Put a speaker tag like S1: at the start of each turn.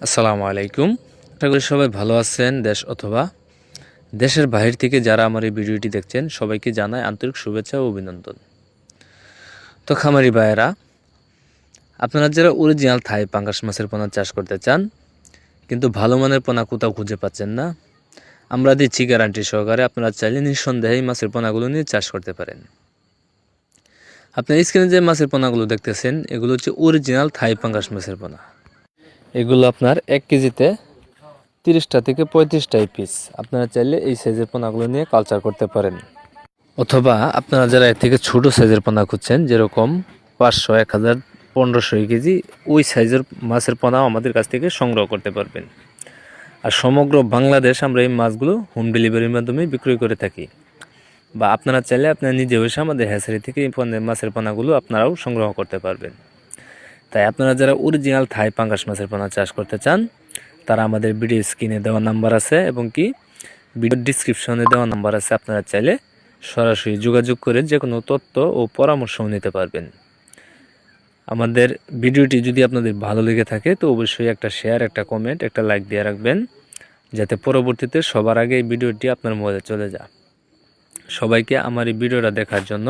S1: আসসালামু আলাইকুম। আশা করি সবাই ভালো আছেন। দেশ অথবা দেশের বাহির থেকে যারা আমার এই ভিডিওটি দেখছেন সবাইকে জানাই আন্তরিক শুভেচ্ছা ও অভিনন্দন। তো খামারি ভাইয়েরা, আপনারা যারা অরিজিনাল থাই পাঙ্গাস মাছের পোনা চাষ করতে চান কিন্তু ভালো মানের পোনা কোথাও খুঁজে পাচ্ছেন না, আমরা দিচ্ছি গ্যারান্টি সহকারে আপনারা চাইলে নিঃসন্দেহে এই মাছের পোনাগুলো নিয়ে চাষ করতে পারেন। আপনার স্ক্রিনে যে মাছের পোনাগুলো দেখতেছেন এগুলো হচ্ছে অরিজিনাল থাই পাঙ্গাস মাছের পোনা। এগুলো আপনার 1 কেজিতে 30টা থেকে 35টাই পিস। আপনারা চাইলে এই সাইজের পোনাগুলো নিয়ে কালচার করতে পারেন, অথবা আপনারা যারা এর থেকে ছোট সাইজের পোনা খুঁজছেন, যেরকম 500, 1000, 1500 কেজি, ওই সাইজের মাছের পোনাও আমাদের কাছ থেকে সংগ্রহ করতে পারবেন। আর সমগ্র বাংলাদেশ আমরা এই মাছগুলো হোম ডেলিভারির মাধ্যমে বিক্রয় করে থাকি, বা আপনারা চাইলে আপনারা নিজে এসে আমাদের হ্যাচারি থেকে এই মাছের পোনাগুলো আপনারাও সংগ্রহ করতে পারবেন। তাই আপনারা যারা অরিজিনাল থাই পাঙ্গাস মাছের পোনা চাষ করতে চান তারা আমাদের ভিডিও স্ক্রিনে দেওয়া নাম্বার আছে এবং কি ভিডিও ডিসক্রিপশনে দেওয়া নাম্বার আছে, আপনারা চাইলে সরাসরি যোগাযোগ করে যে কোনো তথ্য ও পরামর্শও নিতে পারবেন। আমাদের ভিডিওটি যদি আপনাদের ভালো লেগে থাকে তো অবশ্যই একটা শেয়ার, একটা কমেন্ট, একটা লাইক দিয়ে রাখবেন, যাতে পরবর্তীতে সবার আগে এই ভিডিওটি আপনার মোবাইলে চলে যায়। সবাইকে আমার এই ভিডিওটা দেখার জন্য